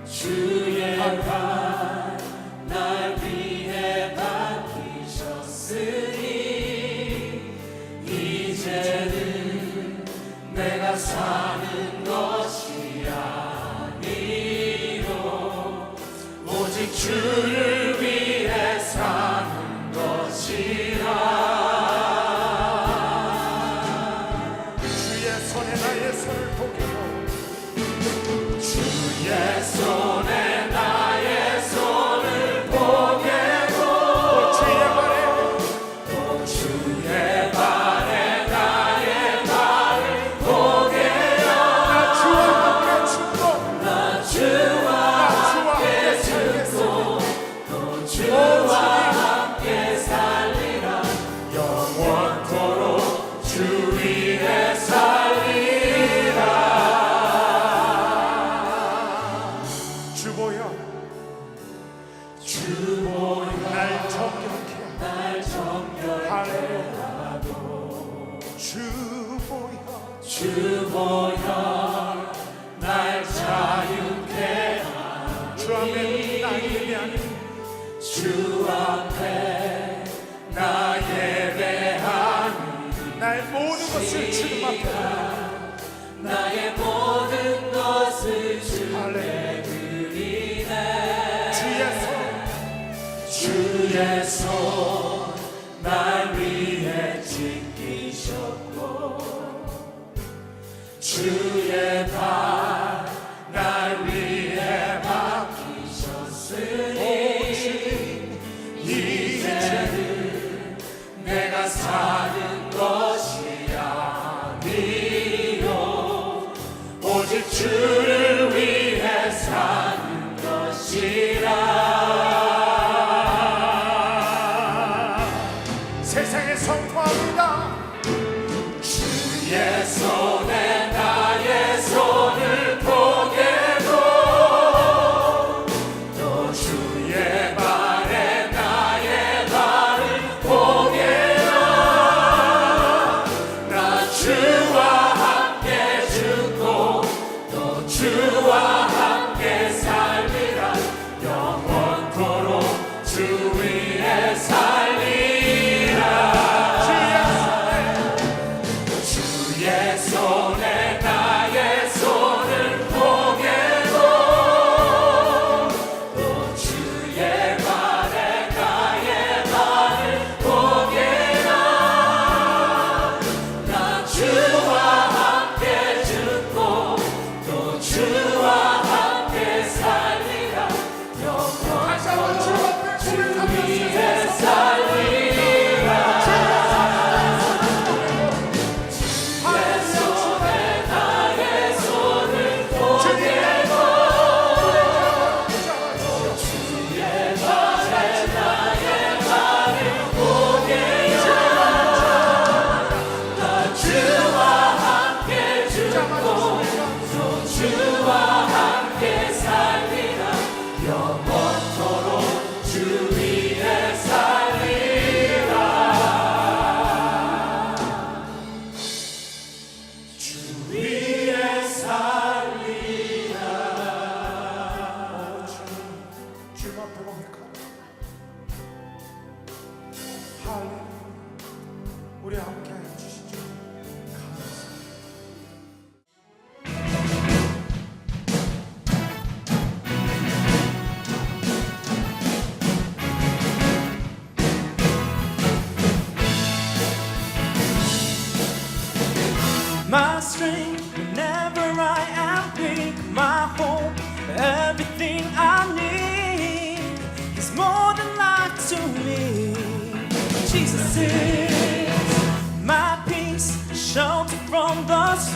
주의 발 날 위해 박히셨으니 이제는 내가 사는 것이 아니요 오직 주를 위해 사는 것이라. 주의 손에 나의 손을 보기로 주의 손에 나의 손을 보게도 또 주의 발에 나의 발을 보게요. 나 주와 함께 죽고 또 주와 함께 살리라. 영원토록 주 위에 살리라. 주보여 날 정결케 하도 주보여 날 자유케 하니 주 앞에 나 예배하니 나의 모든 것을 주님 앞에 나의 모든 것을 주께 드리네. 주의 손 날 위해 지키셨고 주의 발 날 위해 박히셨으니 이제는 내가 사는 것이 아니요 오직 주를 위해 사는 것이라. 세상에 선포합니다. 주의 손에 나의 손을 보게도 또 주의 발에 나의 발을 보게요. 나 주와 함께 죽고 또 주와 함께 살리라. 영원토록 주 위에 살리라. 주의 손에 나의 손을 보게도 또 주의 발에 나의 발을 보게라. 나 주와 함께 죽고 또 주와 함께 살리라. 영원토록 주 위에 살리라. 주와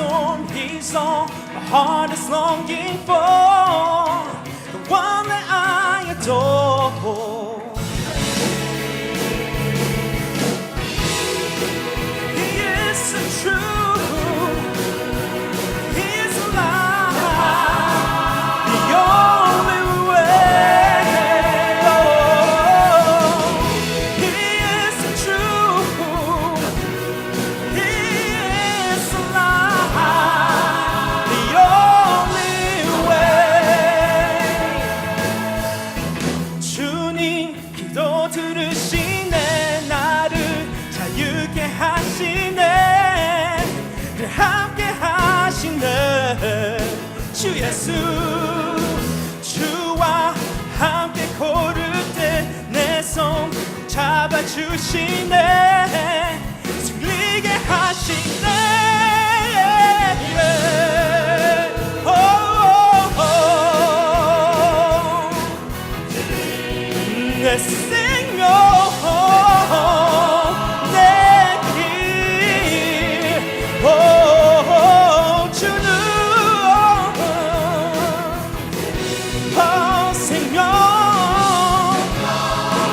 soul, He's all my heart is longing for, the one that I adore. He is the truth, He is alive, the only way. Oh, He is the truth, He is alive, the only way. 주님 기도 들으시네, 나를 자유케 하시네, 늘 함께 하시네. 주 예수, 주와 함께 걸을 때 내 손 잡아주시네, 승리게 하시네. 오, 오, 오. 내 생명 내 길, 오, 주는 생명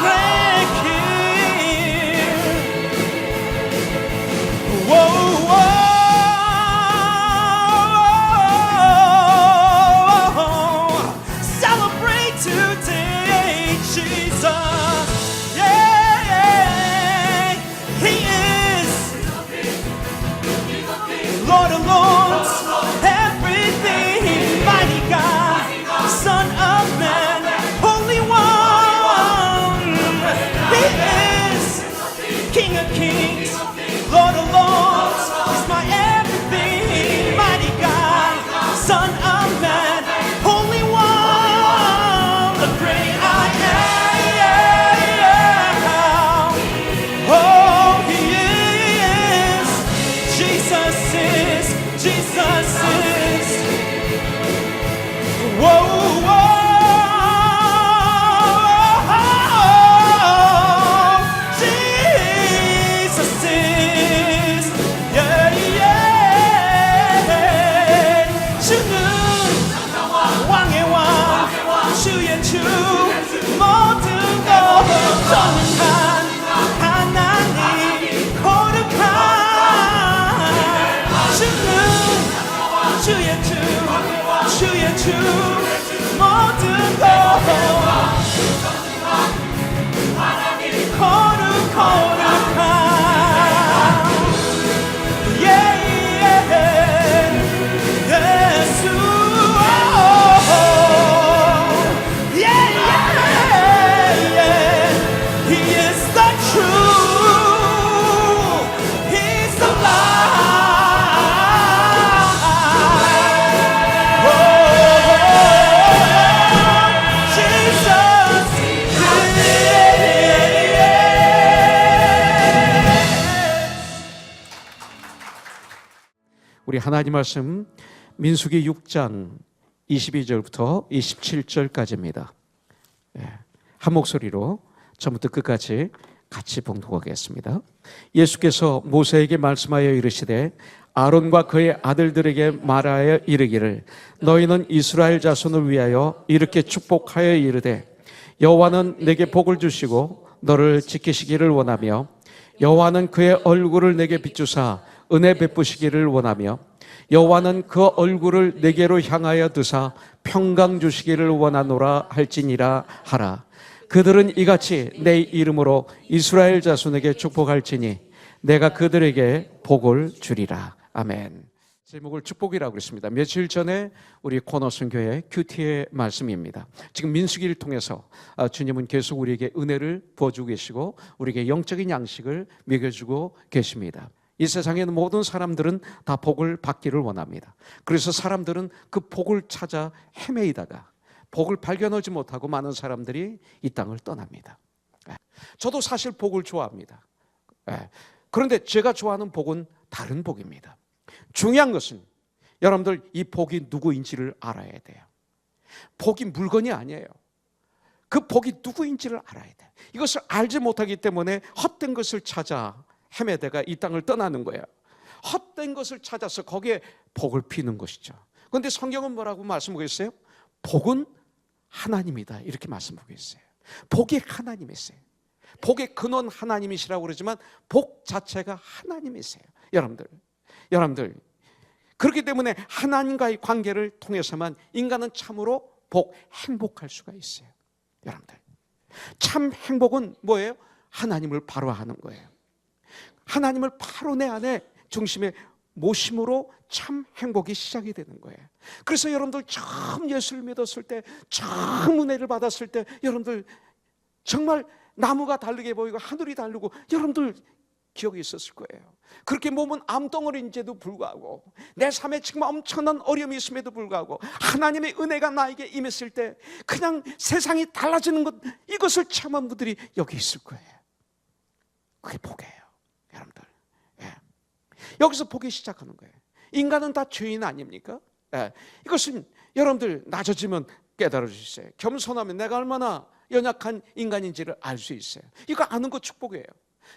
내 길, 오, 오. Celebrate today, Jesus. Yeah, He is Lord of Lords, everything, mighty God, Son of Man, Holy One. He is King of Kings, Lord of Lords. He's my everything, mighty God, Son of Man, Holy One, the great I am. Oh, He is. Jesus is. Jesus is. Whoa, whoa. Jesus is. Yeah, yeah. 주는 왕의 왕, 주의 주, 모든 것 전능한 하나님, 거룩한 주는 주의 주, 주의 주, 모든 것 거룩한 예수. He is the truth, He's alive. Oh, Jesus, 우리 하나님 말씀 민수기 6장 22절부터 27절까지입니다. 한 목소리로 처음부터 끝까지 같이 봉독하겠습니다. 예수께서 모세에게 말씀하여 이르시되 아론과 그의 아들들에게 말하여 이르기를 너희는 이스라엘 자손을 위하여 이렇게 축복하여 이르되 여호와는 내게 복을 주시고 너를 지키시기를 원하며 여호와는 그의 얼굴을 내게 비추사 은혜 베푸시기를 원하며 여호와는 그 얼굴을 내게로 향하여 드사 평강 주시기를 원하노라 할지니라 하라. 그들은 이같이 내 이름으로 이스라엘 자손에게 축복할지니 내가 그들에게 복을 주리라. 아멘. 제목을 축복이라고 그랬습니다. 며칠 전에 우리 코너선교회 큐티의 말씀입니다. 지금 민수기를 통해서 주님은 계속 우리에게 은혜를 부어주고 계시고 우리에게 영적인 양식을 먹여주고 계십니다. 이 세상에는 모든 사람들은 다 복을 받기를 원합니다. 그래서 사람들은 그 복을 찾아 헤매이다가 복을 발견하지 못하고 많은 사람들이 이 땅을 떠납니다. 저도 사실 복을 좋아합니다. 그런데 제가 좋아하는 복은 다른 복입니다. 중요한 것은 여러분들 이 복이 누구인지를 알아야 돼요. 복이 물건이 아니에요. 그 복이 누구인지를 알아야 돼요. 이것을 알지 못하기 때문에 헛된 것을 찾아 헤매다가 이 땅을 떠나는 거예요. 헛된 것을 찾아서 거기에 복을 피는 것이죠. 그런데 성경은 뭐라고 말씀하고 있어요? 복은 하나님이다, 이렇게 말씀하고 있어요. 복이 하나님이세요. 복의 근원 하나님이시라고 그러지만 복 자체가 하나님이세요. 여러분들 그렇기 때문에 하나님과의 관계를 통해서만 인간은 참으로 행복할 수가 있어요. 여러분들, 참 행복은 뭐예요? 하나님을 바로 아는 거예요. 하나님을 바로 내 안에 중심에 모심으로 참 행복이 시작이 되는 거예요. 그래서 여러분들 처음 예수를 믿었을 때, 처음 은혜를 받았을 때, 여러분들 정말 나무가 다르게 보이고 하늘이 다르고, 여러분들 기억이 있었을 거예요. 그렇게 몸은 암덩어리인데도 불구하고, 내 삶에 정말 엄청난 어려움이 있음에도 불구하고 하나님의 은혜가 나에게 임했을 때 그냥 세상이 달라지는 것, 이것을 체험한 분들이 여기 있을 거예요. 그게 복이에요, 여러분들. 예. 여기서 복이 시작하는 거예요. 인간은 다 죄인 아닙니까? 예. 이것은 여러분들 낮아지면 깨달을 수 있어요. 겸손하면 내가 얼마나 연약한 인간인지를 알 수 있어요. 이거 아는 거 축복이에요.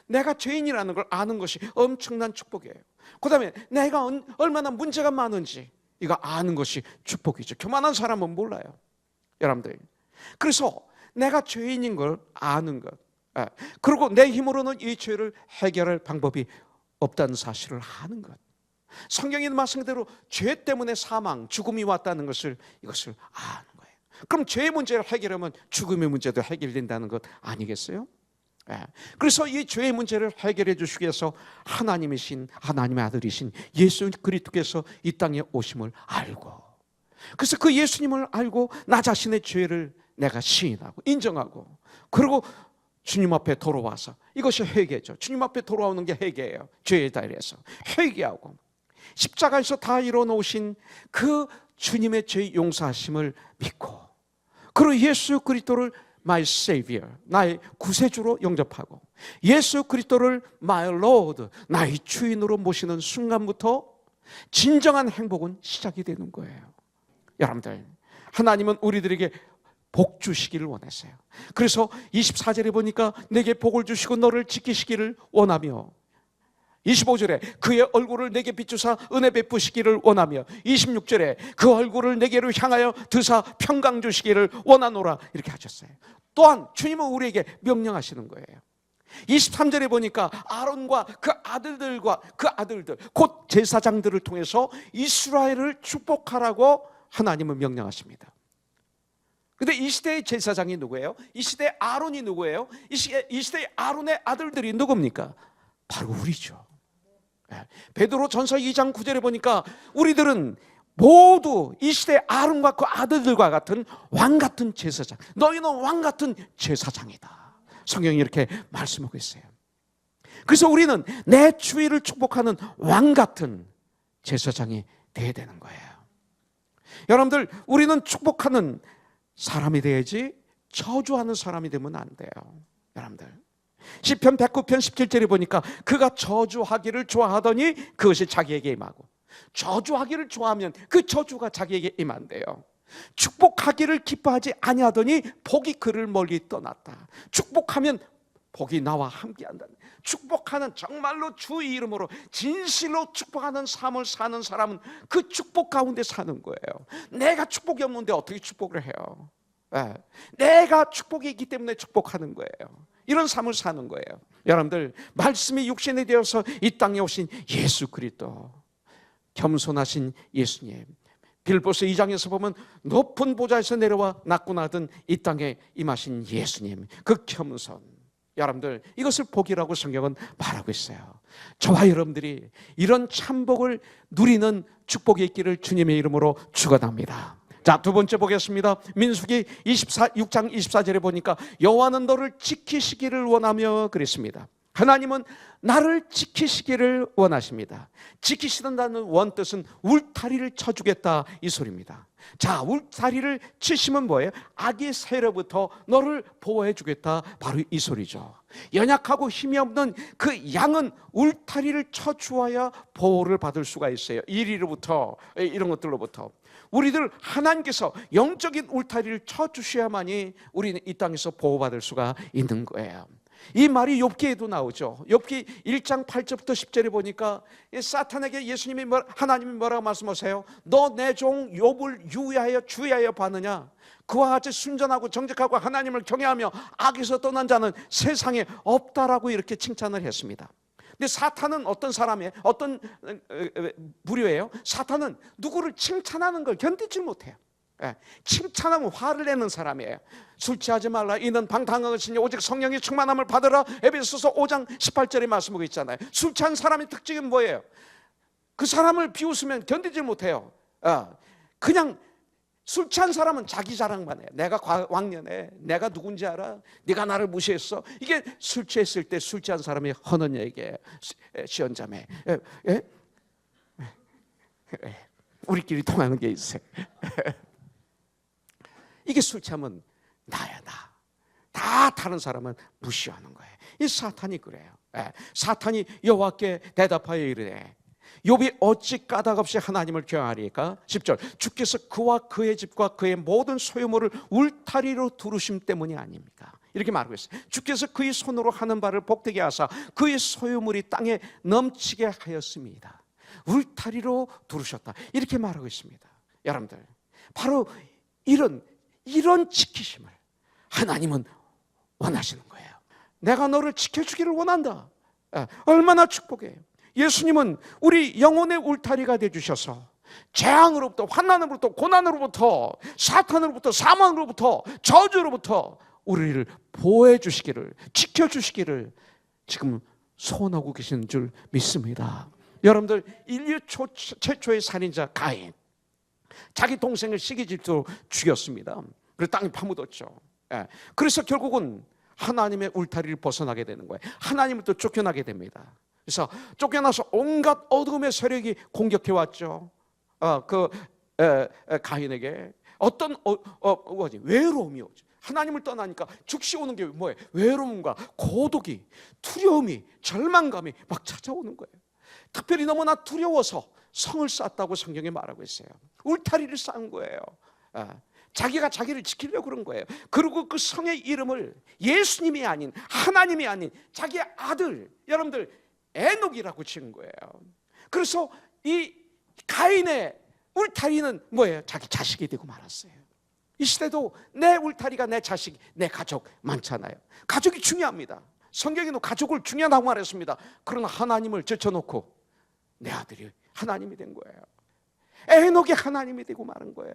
내가 죄인이라는 걸 아는 것이 엄청난 축복이에요. 그 다음에 내가 얼마나 문제가 많은지 이거 아는 것이 축복이죠. 교만한 사람은 몰라요, 여러분들. 그래서 내가 죄인인 걸 아는 것, 그리고 내 힘으로는 이 죄를 해결할 방법이 없다는 사실을 아는 것. 성경이 말씀대로 죄 때문에 사망, 죽음이 왔다는 것을, 이것을 아는 거예요. 그럼 죄의 문제를 해결하면 죽음의 문제도 해결된다는 것 아니겠어요? 그래서 이 죄의 문제를 해결해 주시기 위해서 하나님이신, 하나님의 아들이신 예수 그리스도께서 이 땅에 오심을 알고, 그래서 그 예수님을 알고 나 자신의 죄를 내가 시인하고 인정하고, 그리고 주님 앞에 돌아와서, 이것이 회개죠. 주님 앞에 돌아오는 게 회개예요. 죄에 대해서 회개하고 십자가에서 다 이뤄놓으신 그 주님의 죄 용서하심을 믿고, 그리고 예수 그리스도를 My Savior, 나의 구세주로 영접하고 예수 그리스도를 My Lord, 나의 주인으로 모시는 순간부터 진정한 행복은 시작이 되는 거예요. 여러분들, 하나님은 우리들에게 복 주시기를 원하세요. 그래서 24절에 보니까 내게 복을 주시고 너를 지키시기를 원하며, 25절에 그의 얼굴을 내게 비추사 은혜 베푸시기를 원하며, 26절에 그 얼굴을 내게로 향하여 드사 평강 주시기를 원하노라, 이렇게 하셨어요. 또한 주님은 우리에게 명령하시는 거예요. 23절에 보니까 아론과 그 아들들, 곧 제사장들을 통해서 이스라엘을 축복하라고 하나님은 명령하십니다. 근데 이 시대의 제사장이 누구예요? 이 시대의 아론이 누구예요? 이 시대의 아론의 아들들이 누굽니까? 바로 우리죠. 베드로 전서 2장 9절에 보니까 우리들은 모두 이 시대의 아론과 그 아들들과 같은 왕 같은 제사장, 너희는 왕 같은 제사장이다, 성경이 이렇게 말씀하고 있어요. 그래서 우리는 내 주위를 축복하는 왕 같은 제사장이 되어야 되는 거예요. 여러분들, 우리는 축복하는 사람이 돼야지 저주하는 사람이 되면 안 돼요. 여러분들, 시편 109편 17절에 보니까 그가 저주하기를 좋아하더니 그것이 자기에게 임하고, 저주하기를 좋아하면 그 저주가 자기에게 임한대요. 축복하기를 기뻐하지 아니하더니 복이 그를 멀리 떠났다. 축복하면 복이 나와 함께한다. 축복하는, 정말로 주 이름으로 진실로 축복하는 삶을 사는 사람은 그 축복 가운데 사는 거예요. 내가 축복이 없는데 어떻게 축복을 해요? 내가 축복이 있기 때문에 축복하는 거예요. 이런 삶을 사는 거예요. 여러분들, 말씀이 육신이 되어서 이 땅에 오신 예수 그리스도, 겸손하신 예수님, 빌보스 2장에서 보면 높은 보좌에서 내려와 낮고 낮은 이 땅에 임하신 예수님, 그 겸손, 여러분들, 이것을 복이라고 성경은 말하고 있어요. 저와 여러분들이 이런 참복을 누리는 축복이 있기를 주님의 이름으로 축원합니다. 자, 두 번째 보겠습니다. 민수기 6장 24절에 보니까 여호와는 너를 지키시기를 원하며 그랬습니다. 하나님은 나를 지키시기를 원하십니다. 지키시는다는 원뜻은 울타리를 쳐주겠다, 이 소리입니다. 자, 울타리를 치시면 뭐예요? 악의 세력부터 너를 보호해 주겠다, 바로 이 소리죠. 연약하고 힘이 없는 그 양은 울타리를 쳐주어야 보호를 받을 수가 있어요. 이리로부터, 이런 것들로부터. 우리들 하나님께서 영적인 울타리를 쳐주셔야만이 우리는 이 땅에서 보호받을 수가 있는 거예요. 이 말이 욥기에도 나오죠. 욥기 1장 8절부터 10절에 보니까 사탄에게 하나님이 뭐라고 말씀하세요? 너 내 종 욥을 유의하여 주의하여 봤느냐? 그와 같이 순전하고 정직하고 하나님을 경외하며 악에서 떠난 자는 세상에 없다라고 이렇게 칭찬을 했습니다. 근데 사탄은 어떤 사람이에요? 어떤 부류예요? 사탄은 누구를 칭찬하는 걸 견디지 못해요. 칭찬하면 화를 내는 사람이에요. 술 취하지 말라, 이는 방탕한 것이니 오직 성령의 충만함을 받으라. 에베소서 5장 18절에 말씀하고 있잖아요. 술 취한 사람의 특징은 뭐예요? 그 사람을 비웃으면 견디지 못해요. 그냥 술 취한 사람은 자기 자랑만 해요. 내가 왕년에 내가 누군지 알아? 네가 나를 무시했어. 이게 술 취했을 때 술 취한 사람이 하는 얘기예요. 시원자매, 우리끼리 통하는 게 있어요. 이게 술 취하면 나야 나. 다 다른 사람은 무시하는 거예요. 이 사탄이 그래요. 사탄이 여호와께 대답하여 이르되 욥이 어찌 까닭없이 하나님을 경외하리까? 10절, 주께서 그와 그의 집과 그의 모든 소유물을 울타리로 두르심 때문이 아닙니까? 이렇게 말하고 있어요. 주께서 그의 손으로 하는 바를 복되게 하사 그의 소유물이 땅에 넘치게 하였습니다. 울타리로 두르셨다, 이렇게 말하고 있습니다. 여러분들, 바로 이런 지키심을 하나님은 원하시는 거예요. 내가 너를 지켜주기를 원한다. 얼마나 축복해요. 예수님은 우리 영혼의 울타리가 되어주셔서 재앙으로부터, 환난으로부터, 고난으로부터, 사탄으로부터, 사망으로부터, 저주로부터 우리를 보호해 주시기를, 지켜주시기를 지금 소원하고 계시는 줄 믿습니다. 여러분들, 인류 최초의 살인자 가인, 자기 동생을 시기질투로 죽였습니다. 그래서 땅에 파묻었죠. 그래서 결국은 하나님의 울타리를 벗어나게 되는 거예요. 하나님부터 쫓겨나게 됩니다. 그래서 쫓겨나서 온갖 어둠의 세력이 공격해 왔죠. 가인에게 어떤 외로움이 오죠. 하나님을 떠나니까 즉시 오는 게 뭐예요? 외로움과 고독이, 두려움이, 절망감이 막 찾아오는 거예요. 특별히 너무나 두려워서 성을 쌓았다고 성경에 말하고 있어요. 울타리를 쌓은 거예요. 자기가 자기를 지키려고 그런 거예요. 그리고 그 성의 이름을 예수님이 아닌, 하나님이 아닌 자기의 아들, 여러분들 에녹이라고 지은 거예요. 그래서 이 가인의 울타리는 뭐예요? 자기 자식이 되고 말았어요. 이 시대도 내 울타리가 내 자식, 내 가족 많잖아요. 가족이 중요합니다. 성경에도 가족을 중요하다고 말했습니다. 그러나 하나님을 제쳐놓고 내 아들이 하나님이 된 거예요. 에녹이 하나님이 되고 말은 거예요.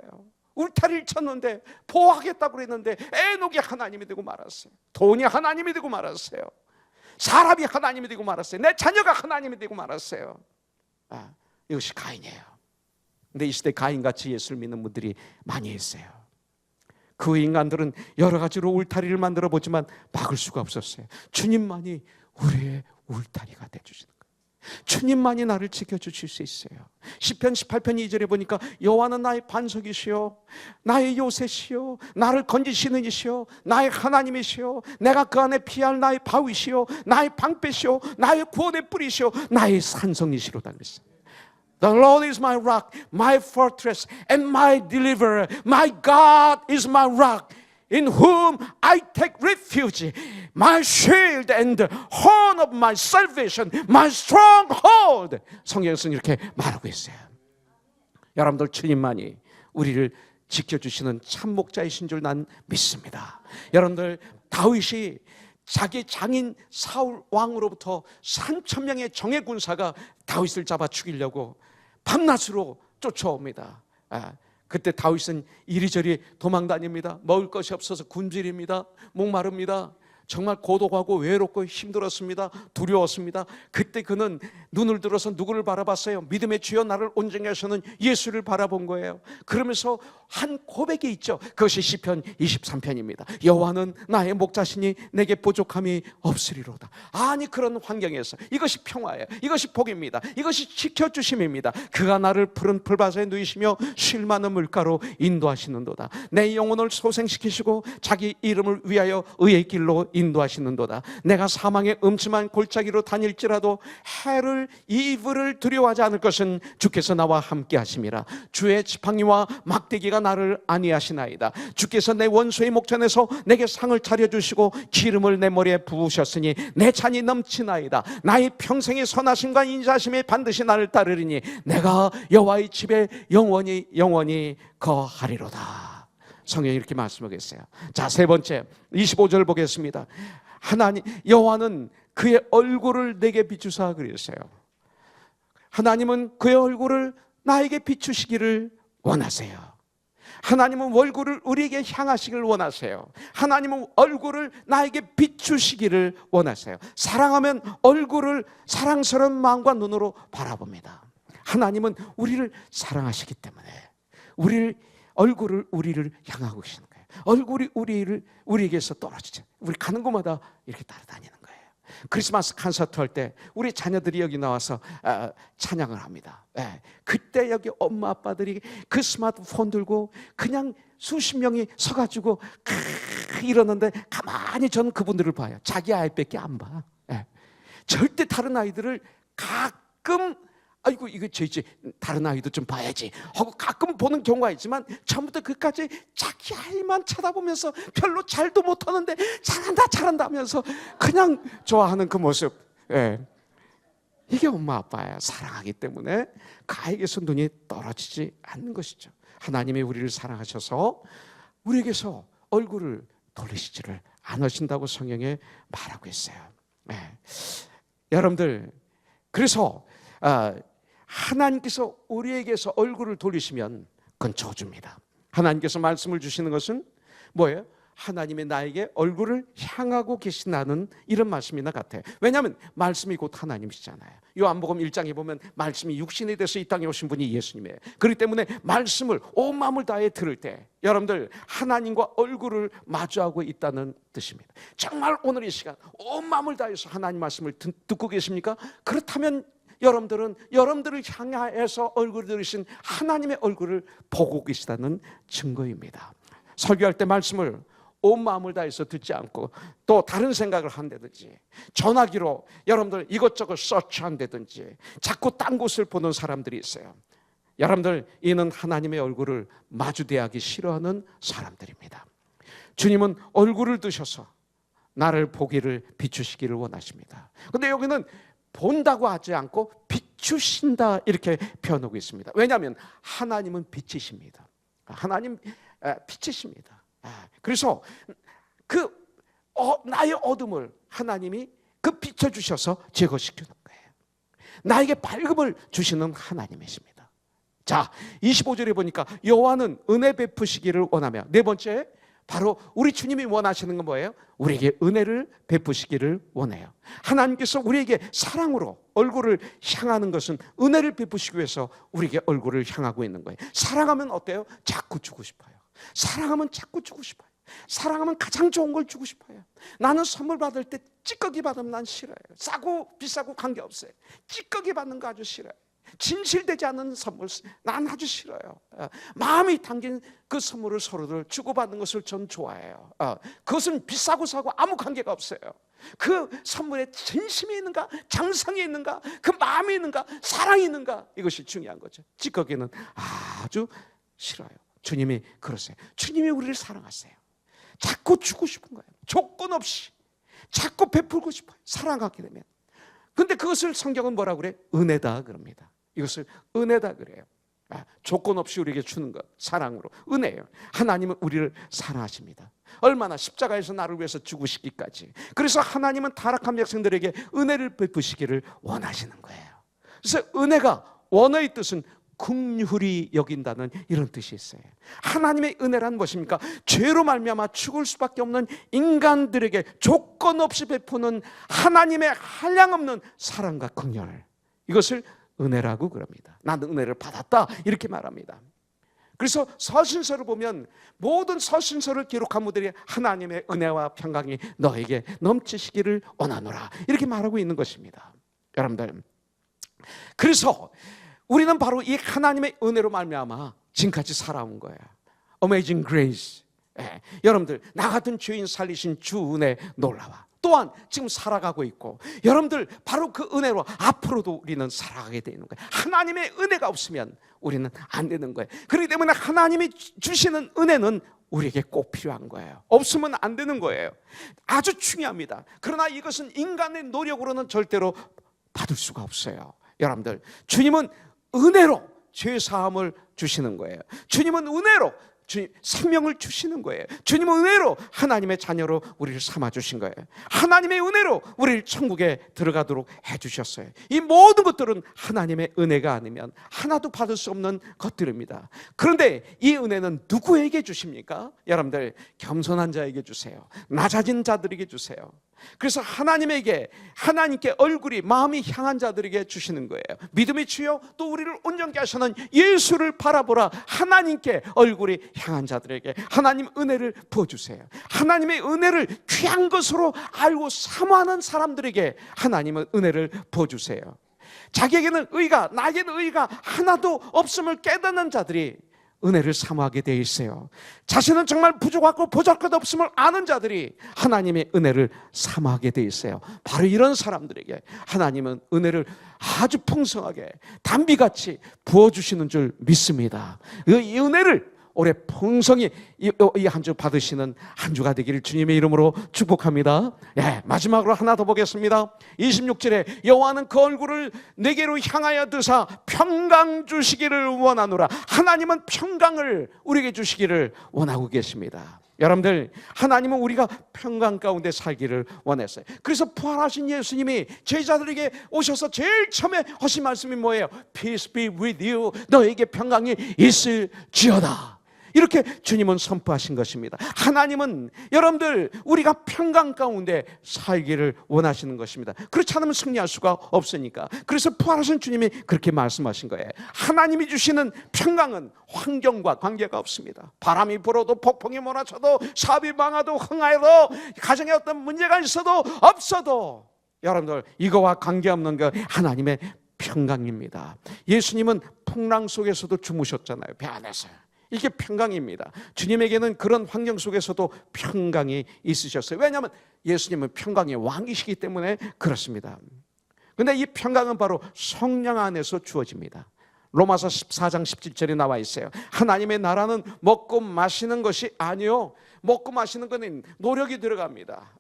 울타리를 쳤는데, 보호하겠다고 그랬는데 에녹이 하나님이 되고 말았어요. 돈이 하나님이 되고 말았어요. 사람이 하나님이 되고 말았어요. 내 자녀가 하나님이 되고 말았어요. 이것이 가인이에요. 근데 이 시대 가인같이 예수를 믿는 분들이 많이 있어요. 그 인간들은 여러 가지로 울타리를 만들어 보지만 막을 수가 없었어요. 주님만이 우리의 울타리가 되어주시는 거예요. 주님만이 나를 지켜주실 수 있어요. 시편 18편 2절에 보니까 여호와는 나의 반석이시요 나의 요새시요 나를 건지시는 이시요 나의 하나님이시요 내가 그 안에 피할 나의 바위시요 나의 방패시요 나의 구원의 뿌리시요 나의 산성이시로다 그랬어요. The Lord is my rock, my fortress, and my deliverer. My God is my rock, in whom I take refuge, my shield and the horn of my salvation, my stronghold. 성경에서는 이렇게 말하고 있어요. 여러분들, 주님만이 우리를 지켜주시는 참 목자이신 줄 난 믿습니다. 여러분들, 다윗이 자기 장인 사울 왕으로부터 3,000명의 정예 군사가 다윗을 잡아 죽이려고 밤낮으로 쫓아옵니다. 그때 다윗은 이리저리 도망다닙니다. 먹을 것이 없어서 굶주립니다. 목마릅니다. 정말 고독하고 외롭고 힘들었습니다. 두려웠습니다. 그때 그는 눈을 들어서 누구를 바라봤어요? 믿음의 주여 나를 온전히 하시는 예수를 바라본 거예요. 그러면서 한 고백이 있죠. 그것이 시편 23편입니다. 여호와는 나의 목자시니 내게 부족함이 없으리로다. 아니, 그런 환경에서 이것이 평화예요. 이것이 복입니다. 이것이 지켜주심입니다. 그가 나를 푸른 풀밭에 누이시며 쉴 만한 물가로 인도하시는도다. 내 영혼을 소생시키시고 자기 이름을 위하여 의의 길로 인도하시는도다. 내가 사망의 음침한 골짜기로 다닐지라도 해를 이불을 두려워하지 않을 것은 주께서 나와 함께 하심이라. 주의 지팡이와 막대기가 나를 안위하시나이다. 주께서 내 원수의 목전에서 내게 상을 차려주시고 기름을 내 머리에 부으셨으니 내 잔이 넘치나이다. 나의 평생의 선하심과 인자하심이 반드시 나를 따르리니 내가 여호와의 집에 영원히 거하리로다. 성경이 이렇게 말씀하겠어요. 자, 세 번째 25절 보겠습니다. 하나님 여호와는 그의 얼굴을 내게 비추사 그랬어요. 하나님은 그의 얼굴을 나에게 비추시기를 원하세요. 하나님은 얼굴을 우리에게 향하시기를 원하세요. 하나님은 얼굴을 나에게 비추시기를 원하세요. 사랑하면 얼굴을 사랑스러운 마음과 눈으로 바라봅니다. 하나님은 우리를 사랑하시기 때문에 얼굴을 우리를 향하고 계시는 거예요. 얼굴이 우리에게서 떨어지죠. 우리 가는 곳마다 이렇게 따라다니는 거예요. 크리스마스 콘서트 할 때 우리 자녀들이 여기 나와서 찬양을 합니다. 그때 여기 엄마 아빠들이 그 스마트폰 들고 그냥 수십 명이 서가지고 이러는데 가만히 저는 그분들을 봐요. 자기 아이밖에 안 봐. 절대 다른 아이들을 가끔 아이고 이거 저이지 다른 아이도 좀 봐야지 하고 가끔 보는 경우가 있지만 처음부터 끝까지 자기 아이만 쳐다보면서 별로 잘도 못하는데 잘한다 하면서 그냥 좋아하는 그 모습. 이게 엄마 아빠야. 사랑하기 때문에 그 아이에게서 눈이 떨어지지 않는 것이죠. 하나님이 우리를 사랑하셔서 우리에게서 얼굴을 돌리시지를 않으신다고 성경에 말하고 있어요. 여러분들, 그래서 하나님께서 우리에게서 얼굴을 돌리시면 그건 저주입니다. 하나님께서 말씀을 주시는 것은 뭐예요? 하나님이 나에게 얼굴을 향하고 계신다는 이런 말씀이나 같아요. 왜냐하면 말씀이 곧 하나님이시잖아요. 요한복음 1장에 보면 말씀이 육신이 돼서 이 땅에 오신 분이 예수님이에요. 그렇기 때문에 말씀을 온 마음을 다해 들을 때 여러분들 하나님과 얼굴을 마주하고 있다는 뜻입니다. 정말 오늘 이 시간 온 마음을 다해서 하나님 말씀을 듣고 계십니까? 그렇다면 여러분들을 향해서 얼굴을 들으신 하나님의 얼굴을 보고 계시다는 증거입니다. 설교할 때 말씀을 온 마음을 다해서 듣지 않고 또 다른 생각을 한다든지 전화기로 여러분들 이것저것 서치한다든지 자꾸 딴 곳을 보는 사람들이 있어요. 여러분들, 이는 하나님의 얼굴을 마주대하기 싫어하는 사람들입니다. 주님은 얼굴을 드셔서 나를 보기를 비추시기를 원하십니다. 그런데 여기는 본다고 하지 않고 비추신다 이렇게 표현하고 있습니다. 왜냐하면 하나님은 빛이십니다. 하나님 빛이십니다. 그래서 나의 어둠을 하나님이 비춰주셔서 제거시키는 거예요. 나에게 밝음을 주시는 하나님이십니다. 자, 25절에 보니까 여호와는 은혜 베푸시기를 원하며, 네 번째 바로 우리 주님이 원하시는 건 뭐예요? 우리에게 은혜를 베푸시기를 원해요. 하나님께서 우리에게 사랑으로 얼굴을 향하는 것은 은혜를 베푸시기 위해서 우리에게 얼굴을 향하고 있는 거예요. 사랑하면 어때요? 자꾸 주고 싶어요. 사랑하면 자꾸 주고 싶어요. 사랑하면 가장 좋은 걸 주고 싶어요. 나는 선물 받을 때 찌꺼기 받으면 난 싫어요. 싸고 비싸고 관계없어요. 찌꺼기 받는 거 아주 싫어요. 진실되지 않은 선물 난 아주 싫어요. 마음이 담긴 그 선물을 서로들 주고받는 것을 전 좋아해요. 그것은 비싸고 싸고 아무 관계가 없어요. 그 선물에 진심이 있는가, 장성이 있는가, 그 마음이 있는가, 사랑이 있는가, 이것이 중요한 거죠. 찌꺼기는 아주 싫어요. 주님이 그러세요. 주님이 우리를 사랑하세요. 자꾸 주고 싶은 거예요. 조건 없이 자꾸 베풀고 싶어요. 사랑하게 되면. 근데 그것을 성경은 뭐라고 그래? 은혜다 그럽니다. 이것을 은혜다 그래요. 조건 없이 우리에게 주는 것, 사랑으로. 은혜예요. 하나님은 우리를 사랑하십니다. 얼마나 십자가에서 나를 위해서 죽으시기까지. 그래서 하나님은 타락한 백성들에게 은혜를 베푸시기를 원하시는 거예요. 그래서 은혜가, 원어의 뜻은 긍휼히 여긴다는 이런 뜻이 있어요. 하나님의 은혜란 무엇입니까? 죄로 말미암아 죽을 수밖에 없는 인간들에게 조건 없이 베푸는 하나님의 한량없는 사랑과 긍휼, 이것을 은혜라고 그럽니다. 나는 은혜를 받았다 이렇게 말합니다. 그래서 서신서를 보면 모든 서신서를 기록한 분들이 하나님의 은혜와 평강이 너에게 넘치시기를 원하노라 이렇게 말하고 있는 것입니다. 여러분들, 그래서 우리는 바로 이 하나님의 은혜로 말미암아 지금까지 살아온 거예요. Amazing Grace, 여러분들 나 같은 죄인 살리신 주 은혜 놀라워. 또한 지금 살아가고 있고 여러분들 바로 그 은혜로 앞으로도 우리는 살아가게 되는 거예요. 하나님의 은혜가 없으면 우리는 안 되는 거예요. 그렇기 때문에 하나님이 주시는 은혜는 우리에게 꼭 필요한 거예요. 없으면 안 되는 거예요. 아주 중요합니다. 그러나 이것은 인간의 노력으로는 절대로 받을 수가 없어요. 여러분들 주님은 은혜로 죄 사함을 주시는 거예요. 주님은 은혜로 생명을 주시는 거예요. 주님은 은혜로 하나님의 자녀로 우리를 삼아 주신 거예요. 하나님의 은혜로 우리를 천국에 들어가도록 해주셨어요. 이 모든 것들은 하나님의 은혜가 아니면 하나도 받을 수 없는 것들입니다. 그런데 이 은혜는 누구에게 주십니까? 여러분들 겸손한 자에게 주세요. 낮아진 자들에게 주세요. 그래서 하나님께 얼굴이 마음이 향한 자들에게 주시는 거예요. 믿음이 주여 또 우리를 온전케 하시는 예수를 바라보라. 하나님께 얼굴이 향한 자들에게 하나님 은혜를 부어주세요. 하나님의 은혜를 귀한 것으로 알고 사모하는 사람들에게 하나님은 은혜를 부어주세요. 자기에게는 의가, 나에게는 의가 하나도 없음을 깨닫는 자들이 은혜를 사모하게 되어 있어요. 자신은 정말 부족하고 보잘것없음을 아는 자들이 하나님의 은혜를 사모하게 되어 있어요. 바로 이런 사람들에게 하나님은 은혜를 아주 풍성하게 단비같이 부어주시는 줄 믿습니다. 이 은혜를 올해 풍성히 이 한 주 받으시는 한 주가 되기를 주님의 이름으로 축복합니다. 마지막으로 하나 더 보겠습니다. 26절에 여호와는 그 얼굴을 내게로 향하여 드사 평강 주시기를 원하노라. 하나님은 평강을 우리에게 주시기를 원하고 계십니다. 여러분들 하나님은 우리가 평강 가운데 살기를 원했어요. 그래서 부활하신 예수님이 제자들에게 오셔서 제일 처음에 하신 말씀이 뭐예요? Peace be with you. 너에게 평강이 있을지어다. 이렇게 주님은 선포하신 것입니다. 하나님은 여러분들 우리가 평강 가운데 살기를 원하시는 것입니다. 그렇지 않으면 승리할 수가 없으니까. 그래서 부활하신 주님이 그렇게 말씀하신 거예요. 하나님이 주시는 평강은 환경과 관계가 없습니다. 바람이 불어도 폭풍이 몰아쳐도 사업이 망하도 흥하여도 가정에 어떤 문제가 있어도 없어도 여러분들 이거와 관계없는 거 하나님의 평강입니다. 예수님은 풍랑 속에서도 주무셨잖아요. 배 안에서. 이게 평강입니다. 주님에게는 그런 환경 속에서도 평강이 있으셨어요. 왜냐하면 예수님은 평강의 왕이시기 때문에 그렇습니다. 그런데 이 평강은 바로 성령 안에서 주어집니다. 로마서 14장 17절에 나와 있어요. 하나님의 나라는 먹고 마시는 것이 아니요, 먹고 마시는 것은 노력이 들어갑니다.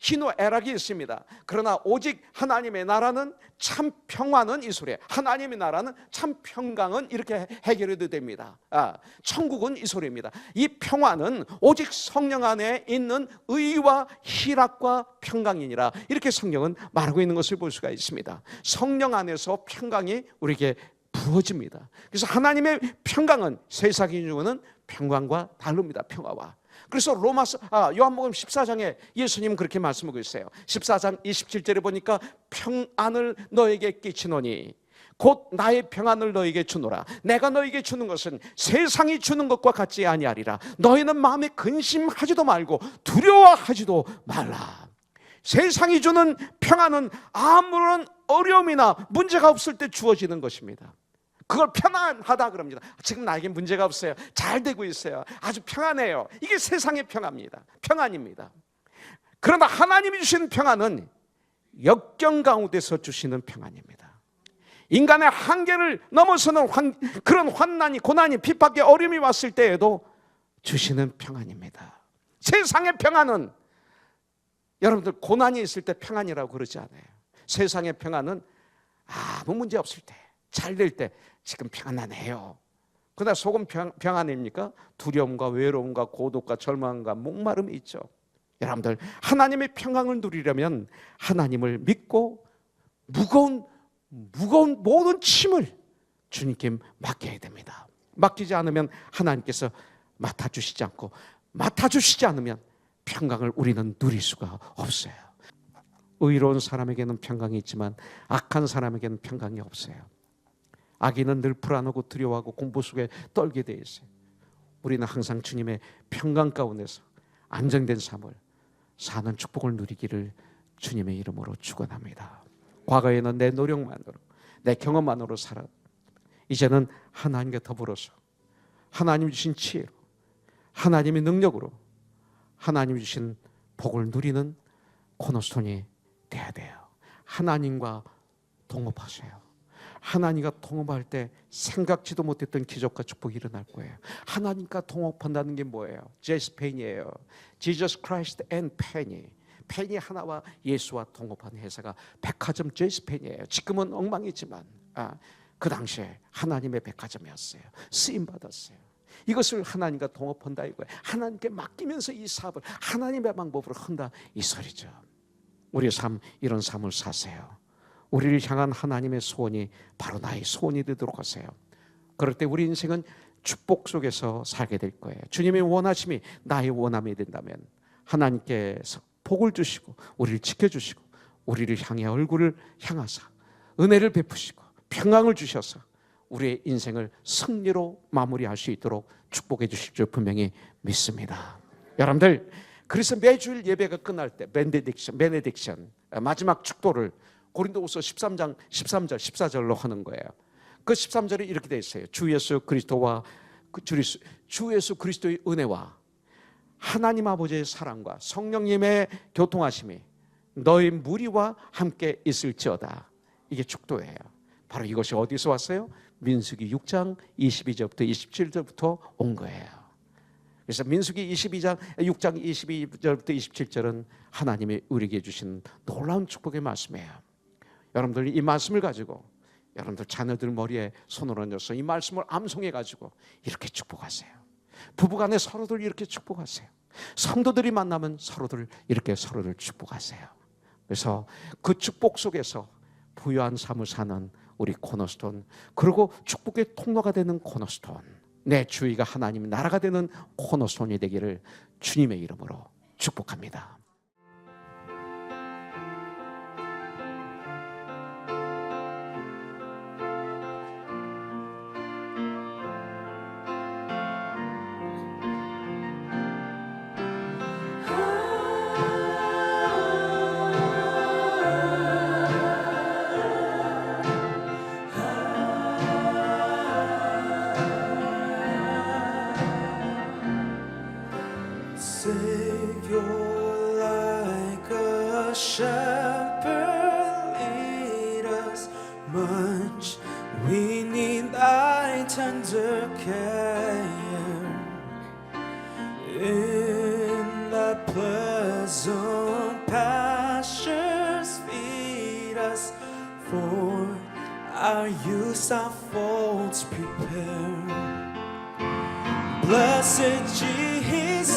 희노애락이 있습니다. 그러나 오직 하나님의 나라는 참 평화는 이 소리예요. 하나님의 나라는 참 평강은 이렇게 해결이 됩니다. 천국은 이 소리입니다. 이 평화는 오직 성령 안에 있는 의와 희락과 평강이니라. 이렇게 성경은 말하고 있는 것을 볼 수가 있습니다. 성령 안에서 평강이 우리에게 부어집니다. 그래서 하나님의 평강은 세상이 주는 평강과 다릅니다. 평화와. 그래서 요한복음 14장에 예수님은 그렇게 말씀하고 있어요. 14장 27절에 보니까 평안을 너에게 끼치노니 곧 나의 평안을 너에게 주노라. 내가 너에게 주는 것은 세상이 주는 것과 같지 아니하리라. 너희는 마음에 근심하지도 말고 두려워하지도 말라. 세상이 주는 평안은 아무런 어려움이나 문제가 없을 때 주어지는 것입니다. 그걸 편안하다 그럽니다. 지금 나에게 문제가 없어요. 잘 되고 있어요. 아주 평안해요. 이게 세상의 평안입니다. 그러나 하나님이 주시는 평안은 역경 가운데서 주시는 평안입니다. 인간의 한계를 넘어서는 그런 환난이, 고난이, 핍박이, 어려움이 왔을 때에도 주시는 평안입니다. 세상의 평안은 여러분들 고난이 있을 때 평안이라고 그러지 않아요. 세상의 평안은 아무 문제 없을 때, 잘 될 때 지금 평안하네요. 그러나 속은 평안입니까? 두려움과 외로움과 고독과 절망과 목마름이 있죠. 여러분들 하나님의 평강을 누리려면 하나님을 믿고 무거운 모든 짐을 주님께 맡겨야 됩니다. 맡기지 않으면 하나님께서 맡아주시지 않으면 평강을 우리는 누릴 수가 없어요. 의로운 사람에게는 평강이 있지만 악한 사람에게는 평강이 없어요. 악인은 늘 불안하고 두려워하고 공포 속에 떨게 되어 있어요. 우리는 항상 주님의 평강 가운데서 안정된 삶을 사는 축복을 누리기를 주님의 이름으로 축원합니다. 과거에는 내 노력만으로, 내 경험만으로 살았. 이제는 하나님과 더불어서 하나님 주신 지혜로, 하나님의 능력으로 하나님이 주신 복을 누리는 코너스톤이 돼야 돼요. 하나님과 동업하세요. 하나님과 동업할 때 생각지도 못했던 기적과 축복이 일어날 거예요. 하나님과 동업한다는 게 뭐예요? 제스펜이에요. Jesus Christ and Penny. 펜이 하나와 예수와 동업한 회사가 백화점 제스펜이에요. 지금은 엉망이지만 그 당시에 하나님의 백화점이었어요. 쓰임 받았어요. 이것을 하나님과 동업한다 이거예요. 하나님께 맡기면서 이 사업을 하나님의 방법으로 한다 이 소리죠. 우리의 삶, 이런 삶을 사세요. 우리를 향한 하나님의 소원이 바로 나의 소원이 되도록 하세요. 그럴 때 우리 인생은 축복 속에서 살게 될 거예요. 주님의 원하심이 나의 원함이 된다면 하나님께서 복을 주시고 우리를 지켜주시고 우리를 향해 얼굴을 향하사 은혜를 베푸시고 평강을 주셔서 우리의 인생을 승리로 마무리할 수 있도록 축복해 주실 줄 분명히 믿습니다. 여러분들, 그래서 매주일 예배가 끝날 때 베네딕션 마지막 축도를 고린도후서 13장 13절 14절로 하는 거예요. 그 13절에 이렇게 되어 있어요. 주 예수 그리스도와 주 예수 그리스도의 은혜와 하나님 아버지의 사랑과 성령님의 교통하심이 너희 무리와 함께 있을지어다. 이게 축도예요. 바로 이것이 어디서 왔어요? 민수기 6장 22절부터 27절부터 온 거예요. 그래서 민수기 6장 22절부터 27절은 하나님이 우리에게 주신 놀라운 축복의 말씀이에요. 여러분들 이 말씀을 가지고 여러분들 자녀들 머리에 손을 얹어서 이 말씀을 암송해 가지고 이렇게 축복하세요. 부부간에 서로들 이렇게 축복하세요. 성도들이 만나면 서로들 이렇게 서로를 축복하세요. 그래서 그 축복 속에서 부유한 삶을 사는 우리 코너스톤, 그리고 축복의 통로가 되는 코너스톤, 내 주위가 하나님의 나라가 되는 코너스톤이 되기를 주님의 이름으로 축복합니다. Savior, like a shepherd, lead us much. We need thy tender care. In thy pleasant pastures, feed us, for our use our folds prepare. Blessed Jesus,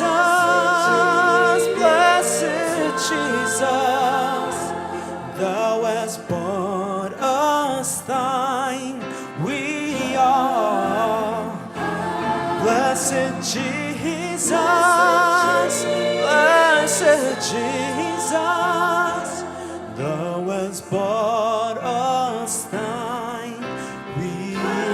blessed Jesus, thou hast bought us thine, we are. Blessed Jesus, blessed Jesus, thou hast bought us thine, we are.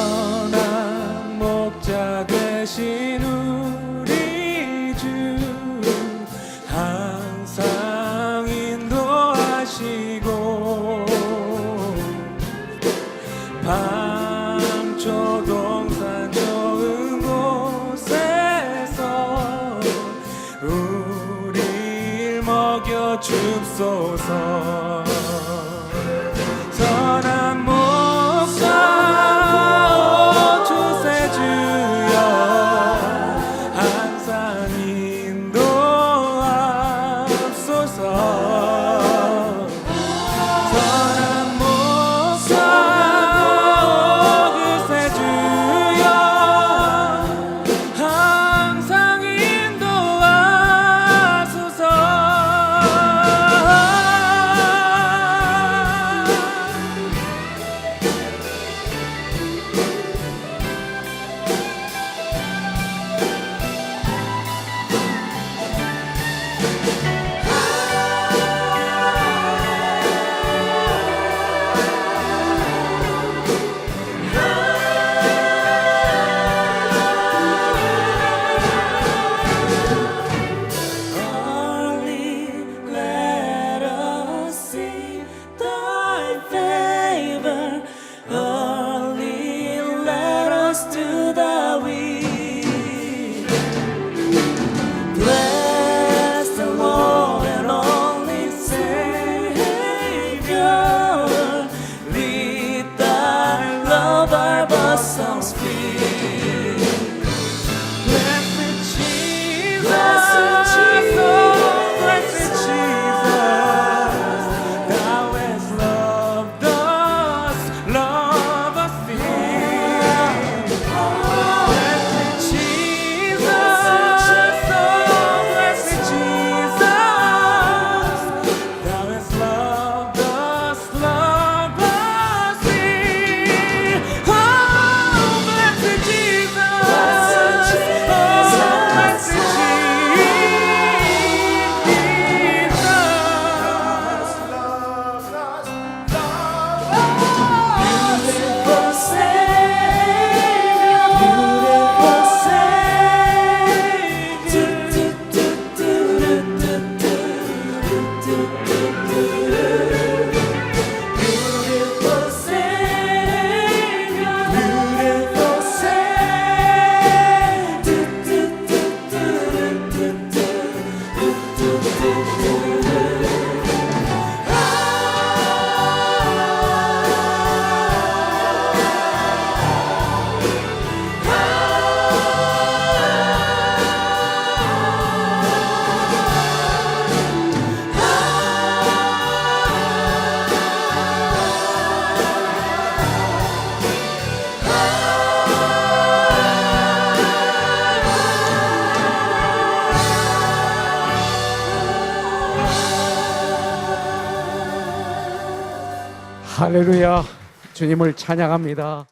선한 목자 되신 우리 주, 항상 인도하시고 밤초동산 좋은 곳에서 우릴 먹여 줍소서. 선한 목자 오 주세주여, 항상 인도하옵소서. 선한 목자 오 주세주여, 항상 인도하소서. 할렐루야. 주님을 찬양합니다.